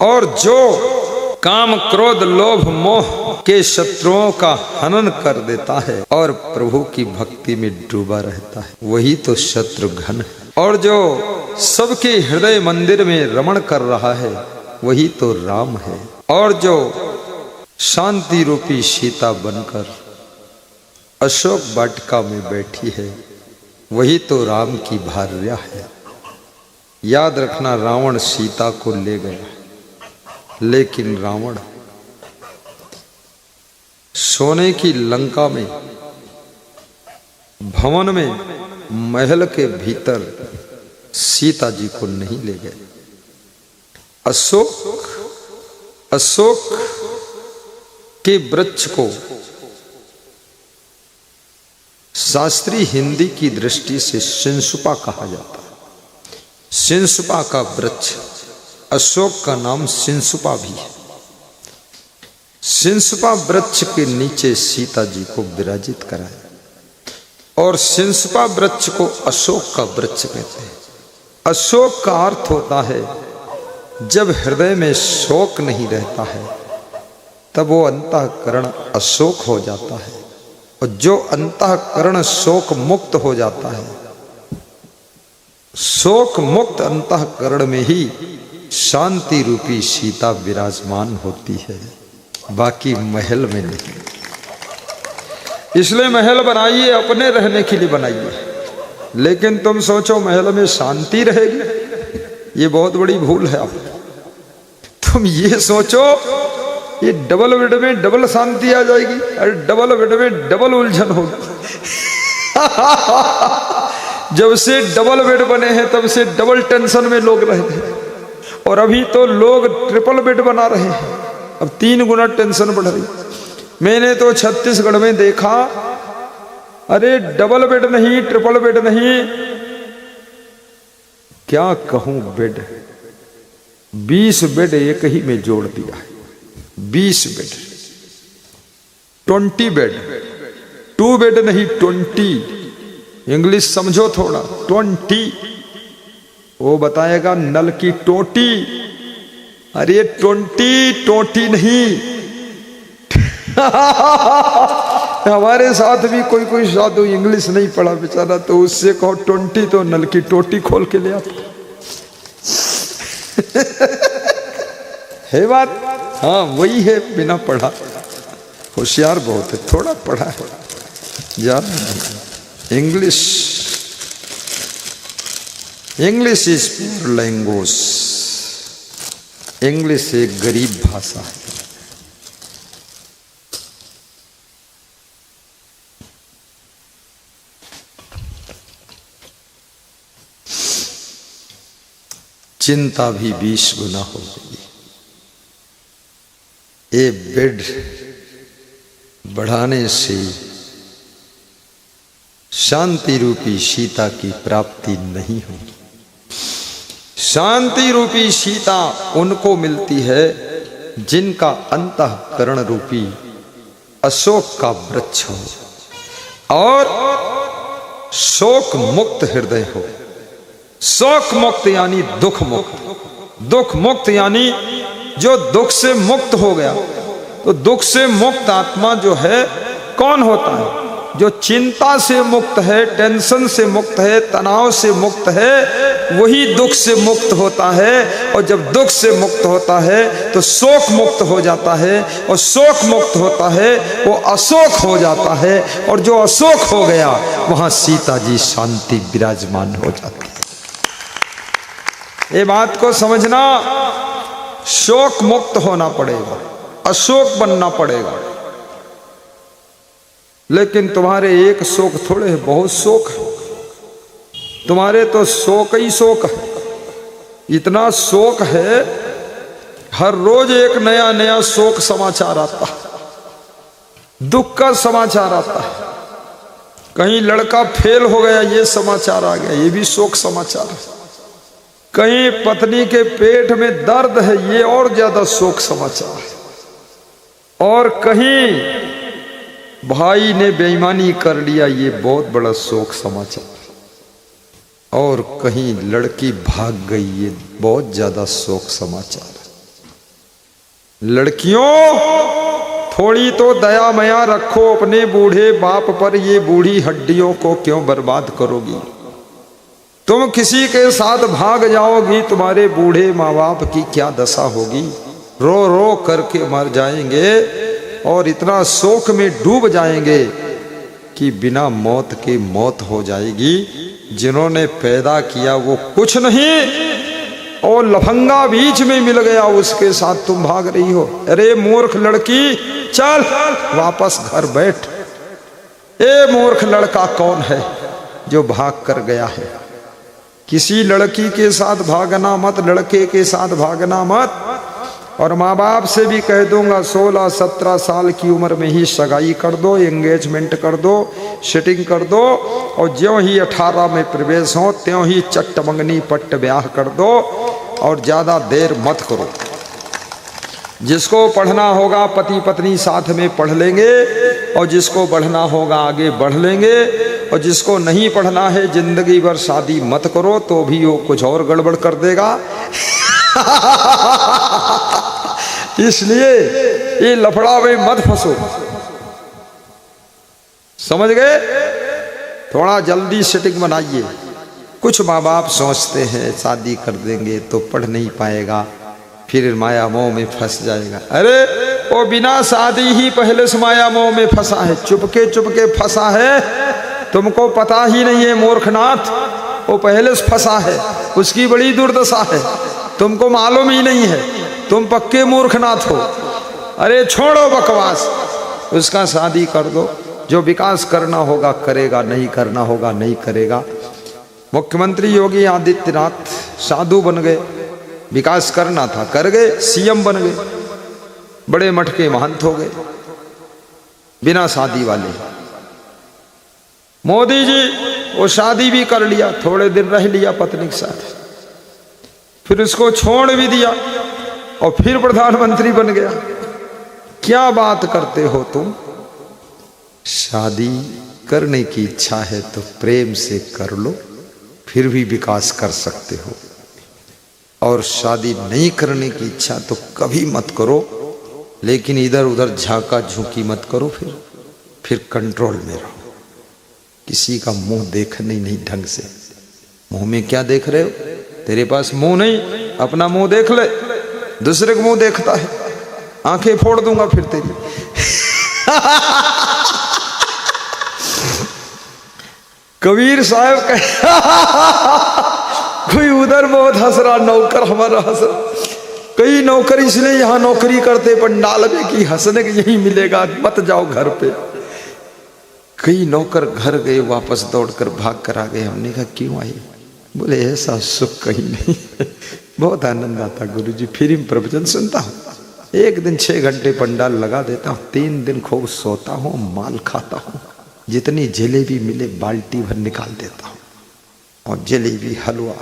और जो काम क्रोध लोभ मोह के शत्रुओं का हनन कर देता है और प्रभु की भक्ति में डूबा रहता है, वही तो शत्रुघ्न है। और जो सबके हृदय मंदिर में रमण कर रहा है, वही तो राम है। और जो शांति रूपी सीता बनकर अशोक वाटिका में बैठी है, वही तो राम की भार्या है। याद रखना, रावण सीता को ले गया, लेकिन रावण सोने की लंका में भवन में महल के भीतर सीता जी को नहीं ले गए। अशोक के वृक्ष को शास्त्रीय हिंदी की दृष्टि से शिंसुपा कहा जाता है। शिंसुपा का वृक्ष, अशोक का नाम शिंसुपा भी है। शिंसुपा वृक्ष के नीचे सीता जी को विराजित कराया और शिंसुपा वृक्ष को अशोक का वृक्ष कहते हैं। अशोक का अर्थ होता है जब हृदय में शोक नहीं रहता है, तब वो अंतःकरण अशोक हो जाता है। और जो अंतःकरण शोक मुक्त हो जाता है, शोक मुक्त अंतःकरण में ही शांति रूपी सीता विराजमान होती है, बाकी महल में नहीं। इसलिए महल बनाइए अपने रहने के लिए बनाइए, लेकिन तुम सोचो महल में शांति रहेगी, ये बहुत बड़ी भूल है। आप तुम ये सोचो ये डबल बेड में डबल शांति आ जाएगी, अरे डबल बेड में डबल उलझन होगी। जब से डबल बेड बने हैं तब से डबल टेंशन में लोग रहते हैं, और अभी तो लोग ट्रिपल बेड बना रहे हैं। अब 3 गुना टेंशन बढ़ रही। मैंने तो छत्तीसगढ़ में देखा, अरे डबल बेड नहीं, ट्रिपल बेड नहीं, क्या कहूं, बेड 20 बेड एक ही में जोड़ दिया है। 20 बेड, 20 बेड, 2 बेड नहीं 20। इंग्लिश समझो थोड़ा। 20 वो बताएगा नल की टोटी, अरे 20 टोटी नहीं। हमारे साथ भी कोई साधु इंग्लिश नहीं पढ़ा बेचारा, तो उससे कहो 20 तो नल की टोटी खोल के ले आता है बात। हाँ वही है, बिना पढ़ा। होशियार बहुत है, थोड़ा पढ़ा है ज्यादा नहीं। English is pure language. English एक गरीब भाषा है। चिंता भी 20 गुना हो गई। ये बेड बढ़ाने से शांति रूपी सीता की प्राप्ति नहीं होगी। शांति रूपी सीता उनको मिलती है जिनका अंतःकरण रूपी अशोक का वृक्ष हो और शोक मुक्त हृदय हो। शोक मुक्त यानी दुख मुक्त। दुख मुक्त यानी जो दुख से मुक्त हो गया। तो दुख से मुक्त आत्मा जो है कौन होता है? जो चिंता से मुक्त है, टेंशन से मुक्त है, तनाव से मुक्त है, वही दुख से मुक्त होता है। और जब दुख से मुक्त होता है तो शोक मुक्त हो जाता है, और शोक मुक्त होता है वो अशोक हो जाता है। और जो अशोक हो गया वहां सीता जी शांति विराजमान हो जाती है। ये बात को समझना, शोक मुक्त होना पड़ेगा, अशोक बनना पड़ेगा। लेकिन तुम्हारे एक शोक थोड़े है, बहुत शोक है तुम्हारे। तो शोक ही शोक है, इतना शोक है, हर रोज एक नया नया शोक समाचार आता है, दुख का समाचार आता है। कहीं लड़का फेल हो गया, ये समाचार आ गया, ये भी शोक समाचार है। कहीं पत्नी के पेट में दर्द है, ये और ज्यादा शोक समाचार है। और कहीं भाई ने बेईमानी कर लिया, ये बहुत बड़ा शोक समाचार। और कहीं लड़की भाग गई, ये बहुत ज्यादा शोक समाचार है। लड़कियों थोड़ी तो दया मया रखो अपने बूढ़े बाप पर, ये बूढ़ी हड्डियों को क्यों बर्बाद करोगी। तुम किसी के साथ भाग जाओगी, तुम्हारे बूढ़े माँ बाप की क्या दशा होगी। रो रो करके मर जाएंगे और इतना शोक में डूब जाएंगे कि बिना मौत के मौत हो जाएगी। जिन्होंने पैदा किया वो कुछ नहीं और लफंगा बीच में मिल गया, उसके साथ तुम भाग रही हो। अरे मूर्ख लड़की, चल वापस घर बैठ। ए मूर्ख लड़का कौन है जो भाग कर गया है। किसी लड़की के साथ भागना मत, लड़के के साथ भागना मत। और माँ बाप से भी कह दूंगा 16-17 साल की उम्र में ही सगाई कर दो, एंगेजमेंट कर दो, सेटिंग कर दो, और ज्यों ही 18 में प्रवेश हो त्यों ही चट्ट मंगनी पट्ट ब्याह कर दो और ज़्यादा देर मत करो। जिसको पढ़ना होगा पति पत्नी साथ में पढ़ लेंगे और जिसको बढ़ना होगा आगे बढ़ लेंगे, और जिसको नहीं पढ़ना है जिंदगी भर शादी मत करो तो भी वो कुछ और गड़बड़ कर देगा। इसलिए ये लफड़ा में मत फंसो, समझ गए। थोड़ा जल्दी सेटिंग बनाइए। कुछ माँ बाप सोचते हैं शादी कर देंगे तो पढ़ नहीं पाएगा, फिर माया मोह में फंस जाएगा। अरे वो बिना शादी ही पहले से माया मोह में फंसा है, चुपके चुपके फंसा है, तुमको पता ही नहीं है मूर्खनाथ। वो पहले से फंसा है, उसकी बड़ी दुर्दशा है, तुमको मालूम ही नहीं है, तुम पक्के मूर्खनाथ हो। अरे छोड़ो बकवास, उसका शादी कर दो। जो विकास करना होगा करेगा, नहीं करना होगा नहीं करेगा। मुख्यमंत्री योगी आदित्यनाथ साधु बन गए, विकास करना था कर गए, सीएम बन गए, बड़े मठ के महंत हो गए बिना शादी वाले। मोदी जी वो शादी भी कर लिया, थोड़े दिन रह लिया पत्नी के साथ, फिर उसको छोड़ भी दिया और फिर प्रधानमंत्री बन गया। क्या बात करते हो तुम। शादी करने की इच्छा है तो प्रेम से कर लो, फिर भी विकास कर सकते हो। और शादी नहीं करने की इच्छा तो कभी मत करो, लेकिन इधर उधर झांका झूंकी मत करो, फिर कंट्रोल में रहो। किसी का मुंह देखने नहीं ढंग से। मुंह में क्या देख रहे हो, तेरे पास मुंह नहीं, अपना मुंह देख ले। दूसरे का मुंह देखता है, आंखें फोड़ दूंगा फिर तेरी। कबीर साहब कोई उधर बहुत हंस रहा, नौकर हमारा हंस रहा। कई नौकर इसलिए यहां नौकरी करते पंडाल में कि हंसने के यही मिलेगा, मत जाओ घर पे। कई नौकर घर गए, वापस दौड़कर भाग कर आ गए। हमने कहा क्यों आए, बोले ऐसा सुख कहीं नहीं। बहुत आनंद आता गुरुजी, फिर प्रवचन सुनता हूँ। एक दिन 6 घंटे पंडाल लगा देता हूँ, 3 दिन खूब सोता हूँ, माल खाता हूँ, जितनी जलेबी मिले बाल्टी भर निकाल देता हूँ, और जलेबी हलवा,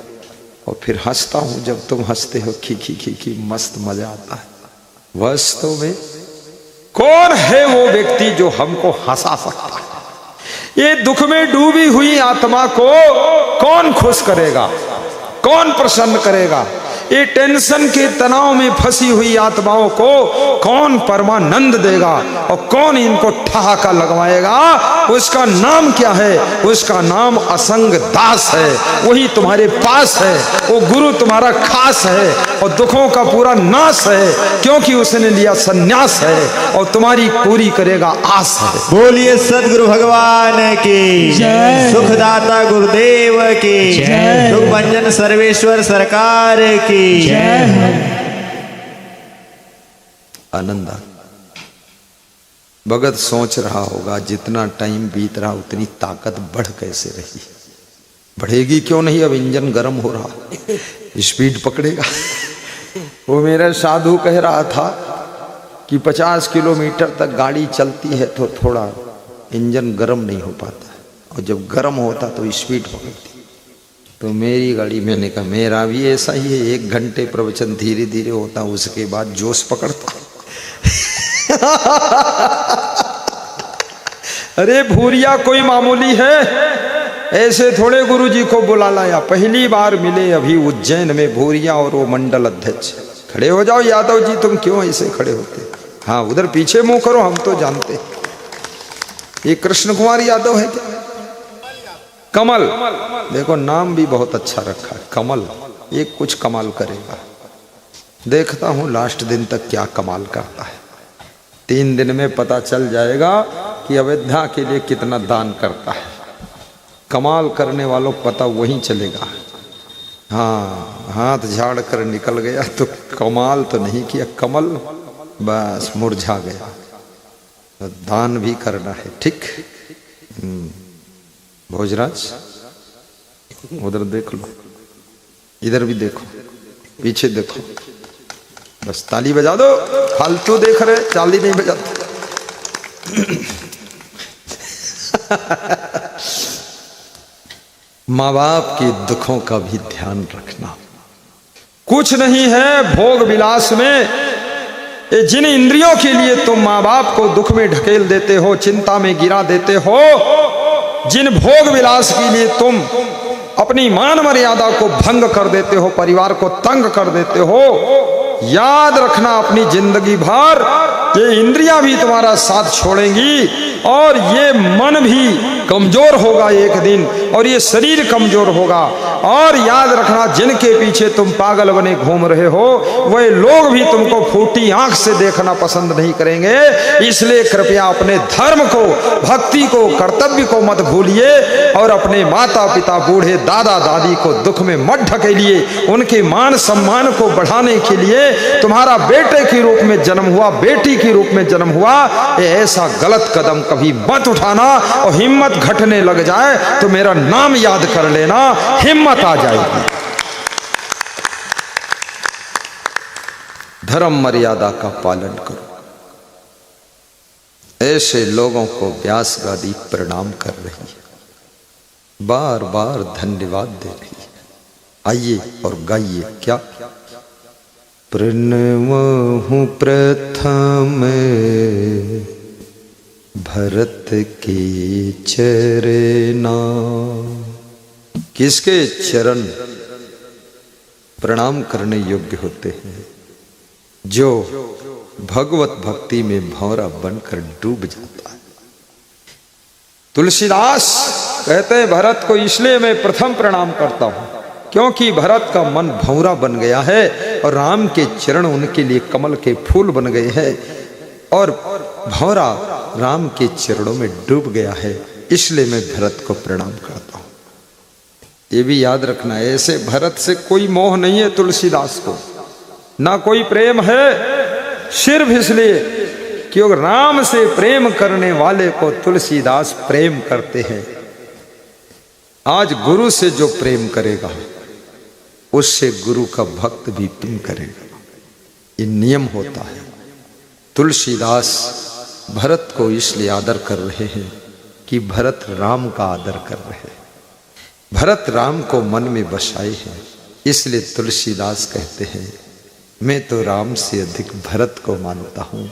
और फिर हंसता हूँ। जब तुम हंसते हो खी खी खी खी, मस्त मजा आता है। वास्तव में कौन है वो व्यक्ति जो हमको हंसा सकता है। ये दुख में डूबी हुई आत्मा को कौन खुश करेगा, कौन प्रसन्न करेगा। ये टेंशन के तनाव में फंसी हुई आत्माओं को कौन परमानंद देगा, और कौन इनको ठहाका लगवाएगा। उसका नाम क्या है, उसका नाम असंग दास है। वही तुम्हारे पास है, वो गुरु तुम्हारा खास है, और दुखों का पूरा नाश है, क्योंकि उसने लिया सन्यास है, और तुम्हारी पूरी करेगा आस है। बोलिए सदगुरु भगवान की जय, सुखदाता गुरुदेव की जय, दुख भंजन सर्वेश्वर सरकार की जय। आनंद। भगत सोच रहा होगा जितना टाइम बीत रहा उतनी ताकत बढ़ कैसे रही। बढ़ेगी क्यों नहीं, अब इंजन गर्म हो रहा, स्पीड पकड़ेगा। वो मेरा साधु कह रहा था कि 50 किलोमीटर तक गाड़ी चलती है तो थोड़ा इंजन गर्म नहीं हो पाता, और जब गर्म होता तो स्पीड पकड़ती। तो मेरी गाड़ी, मैंने कहा मेरा भी ऐसा ही है, 1 घंटे प्रवचन धीरे धीरे होता, उसके बाद जोश पकड़ता। अरे भूरिया कोई मामूली है, ऐसे थोड़े गुरुजी को बुला लाया। पहली बार मिले अभी उज्जैन में भूरिया और वो मंडल अध्यक्ष। खड़े हो जाओ यादव जी, तुम क्यों ऐसे खड़े होते? हाँ उधर पीछे मुंह करो, हम तो जानते। ये कृष्ण कुमार यादव है क्या? कमल, देखो नाम भी बहुत अच्छा रखा है कमल, ये कुछ कमाल करेगा। देखता हूं लास्ट दिन तक क्या कमाल करता है। 3 दिन में पता चल जाएगा कि अयोध्या के लिए कितना दान करता है। कमाल करने वालों को पता वहीं चलेगा। हाँ हाथ झाड़ कर निकल गया तो कमाल तो नहीं किया, कमल बस मुरझा गया। तो दान भी करना है, ठीक। भोजराज उधर देख लो, इधर भी देखो, पीछे देखो, बस ताली बजा दो। फालतू देख रहे, ताली नहीं बजाते। माँ बाप के दुखों का भी ध्यान रखना। कुछ नहीं है भोग विलास में, ये जिन इंद्रियों के लिए तुम माँ बाप को दुख में ढकेल देते हो, चिंता में गिरा देते हो, जिन भोग विलास के लिए तुम अपनी मान मर्यादा को भंग कर देते हो, परिवार को तंग कर देते हो, याद रखना अपनी जिंदगी भर ये इंद्रियां भी तुम्हारा साथ छोड़ेंगी और ये मन भी कमजोर होगा एक दिन, और ये शरीर कमजोर होगा। और याद रखना जिनके पीछे तुम पागल बने घूम रहे हो, वह लोग भी तुमको फूटी आंख से देखना पसंद नहीं करेंगे। इसलिए कृपया अपने धर्म को, भक्ति को, कर्तव्य को मत भूलिए और अपने माता पिता, बूढ़े दादा दादी को दुख में मत ढकेलिए। उनके मान सम्मान को बढ़ाने के लिए तुम्हारा बेटे के रूप में जन्म हुआ, बेटी के रूप में जन्म हुआ, ऐसा गलत कदम कभी मत उठाना। और हिम्मत घटने लग जाए तो मेरा नाम याद कर लेना, हिम्मत आ जाएगी। धर्म मर्यादा का पालन करो। ऐसे लोगों को व्यास गादी प्रणाम कर रही है, बार बार धन्यवाद दे रही है। आइए और गाइए क्या? प्रणवहु प्रथम भरत के चरना। किसके चरण प्रणाम करने योग्य होते हैं? जो भगवत भक्ति में भंवरा बनकर डूब जाता है। तुलसीदास कहते हैं भरत को इसलिए मैं प्रथम प्रणाम करता हूं क्योंकि भरत का मन भंवरा बन गया है और राम के चरण उनके लिए कमल के फूल बन गए हैं और भंवरा राम के चरणों में डूब गया है, इसलिए मैं भरत को प्रणाम करता हूं। ये भी याद रखना है, ऐसे भरत से कोई मोह नहीं है तुलसीदास को, ना कोई प्रेम है, सिर्फ इसलिए क्योंकि राम से प्रेम करने वाले को तुलसीदास प्रेम करते हैं। आज गुरु से जो प्रेम करेगा उससे गुरु का भक्त भी प्रेम करेगा। ये नियम होता है। तुलसीदास भरत को इसलिए आदर कर रहे हैं कि भरत राम का आदर कर रहे हैं। भरत राम को मन में बसाए हैं, इसलिए तुलसीदास कहते हैं मैं तो राम से अधिक भरत को मानता हूं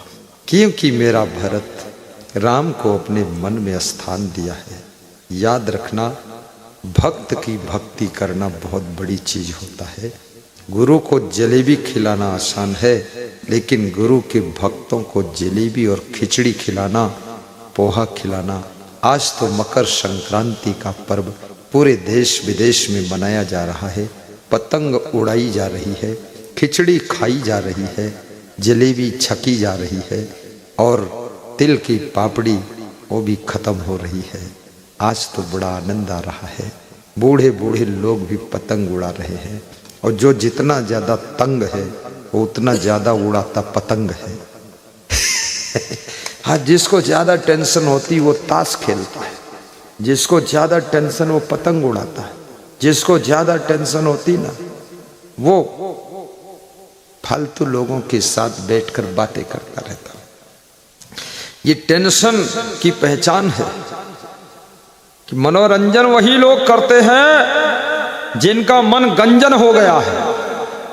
क्योंकि मेरा भरत राम को अपने मन में स्थान दिया है। याद रखना, भक्त की भक्ति करना बहुत बड़ी चीज होता है। गुरु को जलेबी खिलाना आसान है, लेकिन गुरु के भक्तों को जलेबी और खिचड़ी खिलाना, पोहा खिलाना। आज तो मकर संक्रांति का पर्व पूरे देश विदेश में मनाया जा रहा है, पतंग उड़ाई जा रही है, खिचड़ी खाई जा रही है, जलेबी छकी जा रही है और तिल की पापड़ी वो भी खत्म हो रही है। आज तो बड़ा आनंद आ रहा है, बूढ़े बूढ़े लोग भी पतंग उड़ा रहे हैं और जो जितना ज्यादा तंग है वो उतना ज्यादा उड़ाता पतंग है। हाँ, जिसको ज्यादा टेंशन होती वो ताश खेलता है, जिसको ज्यादा टेंशन वो पतंग उड़ाता है, जिसको ज्यादा टेंशन होती ना वो फालतू लोगों के साथ बैठकर बातें करता रहता। ये टेंशन की पहचान है कि मनोरंजन वही लोग करते हैं जिनका मन गंजन हो गया है,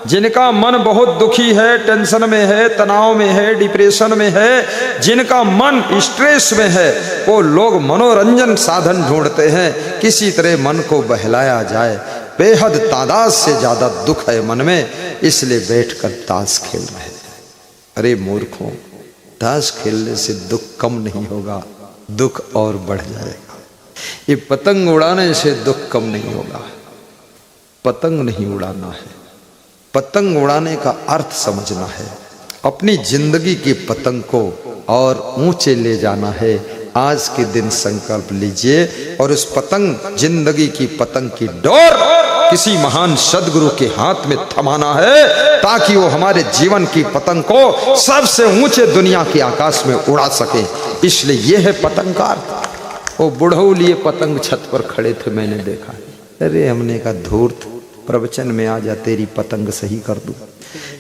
जिनका मन बहुत दुखी है, टेंशन में है, तनाव में है, डिप्रेशन में है, जिनका मन स्ट्रेस में है, वो लोग मनोरंजन साधन ढूंढते हैं। किसी तरह मन को बहलाया जाए। बेहद तादाद से ज्यादा दुख है मन में, इसलिए बैठकर ताश खेल रहे हैं। अरे मूर्खों, ताश खेलने से दुख कम नहीं होगा, दुख और बढ़ जाएगा। ये पतंग उड़ाने से दुख कम नहीं होगा। पतंग नहीं उड़ाना है, पतंग उड़ाने का अर्थ समझना है। अपनी जिंदगी की पतंग को और ऊंचे ले जाना है। आज के दिन संकल्प लीजिए और उस पतंग, जिंदगी की पतंग की डोर किसी महान सदगुरु के हाथ में थमाना है, ताकि वो हमारे जीवन की पतंग को सबसे ऊंचे दुनिया के आकाश में उड़ा सके। इसलिए यह है पतंग का अर्थ। वो बुढ़ऊ लिए पतंग छत पर खड़े थे, मैंने देखा। अरे हमने कहा धूर्त, प्रवचन में आ जा, तेरी पतंग सही कर दूं।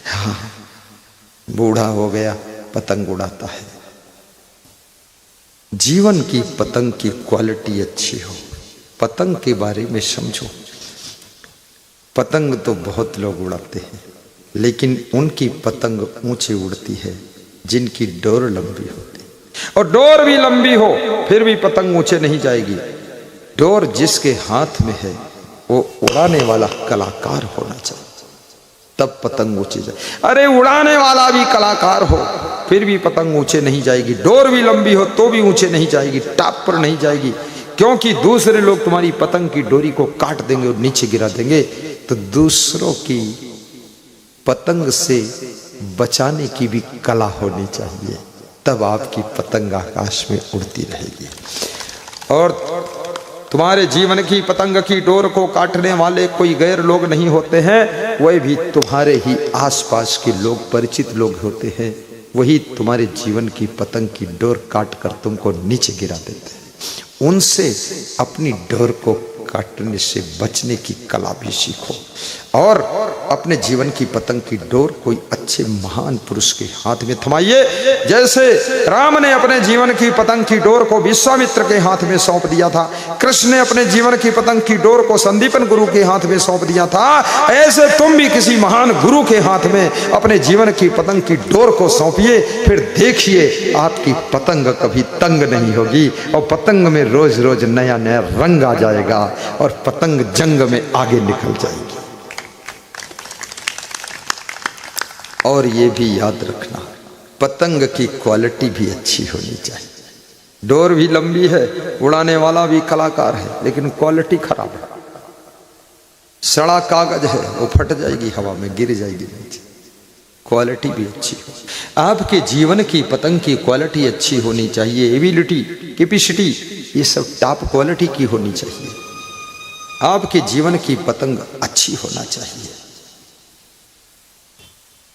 हाँ, बूढ़ा हो गया, पतंग उड़ाता है। जीवन की पतंग की क्वालिटी अच्छी हो, पतंग के बारे में समझो। पतंग तो बहुत लोग उड़ाते हैं, लेकिन उनकी पतंग ऊंचे उड़ती है जिनकी डोर लंबी होती है। और डोर भी लंबी हो फिर भी पतंग ऊंचे नहीं जाएगी। डोर जिसके हाथ में है वो उड़ाने वाला कलाकार होना चाहिए, तब पतंग ऊंचे जाए। अरे उड़ाने वाला भी कलाकार हो फिर भी पतंग ऊंचे नहीं जाएगी। डोर भी लंबी हो तो भी ऊंचे नहीं जाएगी, टॉप पर नहीं जाएगी, क्योंकि दूसरे लोग तुम्हारी पतंग की डोरी को काट देंगे और नीचे गिरा देंगे। तो दूसरों की पतंग से बचाने की भी कला होनी चाहिए, तब आपकी पतंग आकाश में उड़ती रहेगी। और तुम्हारे जीवन की पतंग की डोर को काटने वाले कोई गैर लोग नहीं होते हैं, वह भी तुम्हारे ही आसपास के लोग, परिचित लोग होते हैं। वही तुम्हारे जीवन की पतंग की डोर काट कर तुमको नीचे गिरा देते हैं। उनसे अपनी डोर को काटने से बचने की कला भी सीखो और अपने जीवन की पतंग की डोर कोई अच्छे महान पुरुष के हाथ में थमाइए। जैसे राम ने अपने जीवन की पतंग की डोर को विश्वामित्र के हाथ में सौंप दिया था, कृष्ण ने अपने जीवन की पतंग की डोर को संदीपन गुरु के हाथ में सौंप दिया था, ऐसे तुम भी किसी महान गुरु के हाथ में अपने जीवन की पतंग की डोर को सौंपिए। फिर देखिए आपकी पतंग कभी तंग नहीं होगी और पतंग में रोज रोज नया नया रंग आ जाएगा और पतंग जंग में आगे निकल जाएगी। और ये भी याद रखना, पतंग की क्वालिटी भी अच्छी होनी चाहिए। डोर भी लंबी है, उड़ाने वाला भी कलाकार है, लेकिन क्वालिटी खराब है। सड़ा कागज है, वो फट जाएगी, हवा में गिर जाएगी नीचे। क्वालिटी भी अच्छी हो। आपके जीवन की पतंग की क्वालिटी अच्छी होनी चाहिए। एबिलिटी, कैपेसिटी, ये सब टॉप क्वालिटी की होनी चाहिए। आपके जीवन की पतंग अच्छी होना चाहिए।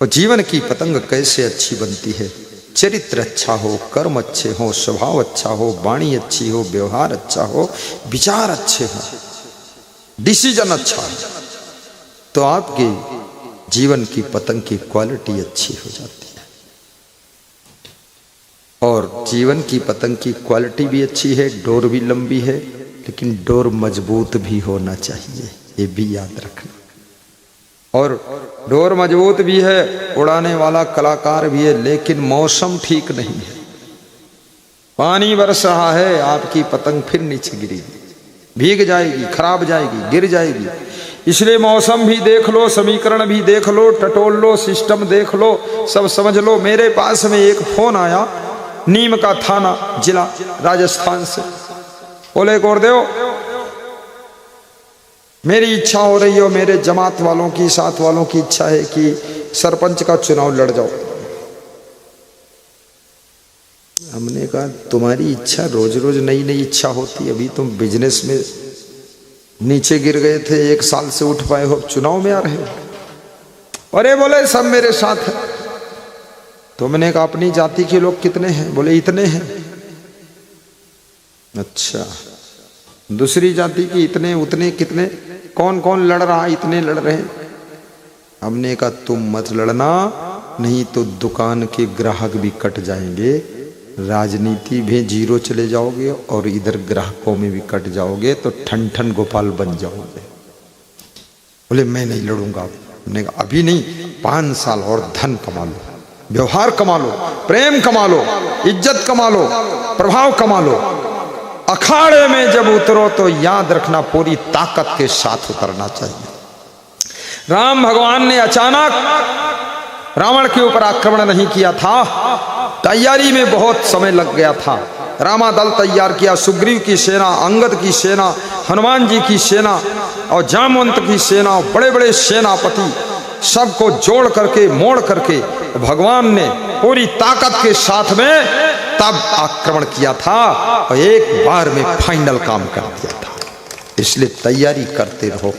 और जीवन की पतंग कैसे अच्छी बनती है? चरित्र अच्छा हो, कर्म अच्छे हो, स्वभाव अच्छा हो, वाणी अच्छी हो, व्यवहार अच्छा हो, विचार अच्छे हो, डिसीजन अच्छा हो, तो आपके जीवन की पतंग की क्वालिटी अच्छी हो जाती है। और जीवन की पतंग की क्वालिटी भी अच्छी है, डोर भी लंबी है, लेकिन डोर मजबूत भी होना चाहिए, ये भी याद रखना। और डोर मजबूत भी है, उड़ाने वाला कलाकार भी है, लेकिन मौसम ठीक नहीं है। पानी बरस रहा है, आपकी पतंग फिर नीचे गिरेगी, भीग जाएगी, खराब जाएगी, गिर जाएगी। इसलिए मौसम भी देख लो, समीकरण भी देख लो, टटोल लो, सिस्टम देख लो, सब समझ लो। मेरे पास में एक फोन आया नीम का थाना, जिला राजस्थान से। बोले गुरुदेव, मेरी इच्छा हो रही हो, मेरे जमात वालों की, साथ वालों की इच्छा है कि सरपंच का चुनाव लड़ जाओ। हमने कहा तुम्हारी इच्छा रोज रोज नई नई इच्छा होती है। अभी तुम बिजनेस में नीचे गिर गए थे, 1 साल से उठ पाए हो, चुनाव में आ रहे हो। अरे बोले सब मेरे साथ है। तुमने कहा अपनी जाति के लोग कितने हैं? बोले इतने हैं। अच्छा, दूसरी जाति की इतने, उतने, कितने, कौन कौन लड़ रहा? इतने लड़ रहे हैं। हमने कहा तुम मत लड़ना, नहीं तो दुकान के ग्राहक भी कट जाएंगे, राजनीति में जीरो चले जाओगे और इधर ग्राहकों में भी कट जाओगे, तो ठन ठन गोपाल बन जाओगे। बोले मैं नहीं लड़ूंगा। हमने कहा अभी नहीं, 5 साल और धन कमा लो, व्यवहार कमा लो, प्रेम कमा लो, इज्जत कमा लो, प्रभाव कमा लो। अखाड़े में जब उतरो तो याद रखना पूरी ताकत के साथ उतरना चाहिए। राम भगवान ने अचानक रावण के ऊपर आक्रमण नहीं किया था, तैयारी में बहुत समय लग गया था। रामादल तैयार किया, सुग्रीव की सेना, अंगद की सेना, हनुमान जी की सेना और जामवंत की सेना, बड़े बड़े सेनापति सबको जोड़ करके मोड़ करके भगवान ने पूरी ताकत के साथ में तब आक्रमण किया था और एक बार में फाइनल काम कर दिया था। इसलिए तैयारी करते रहो।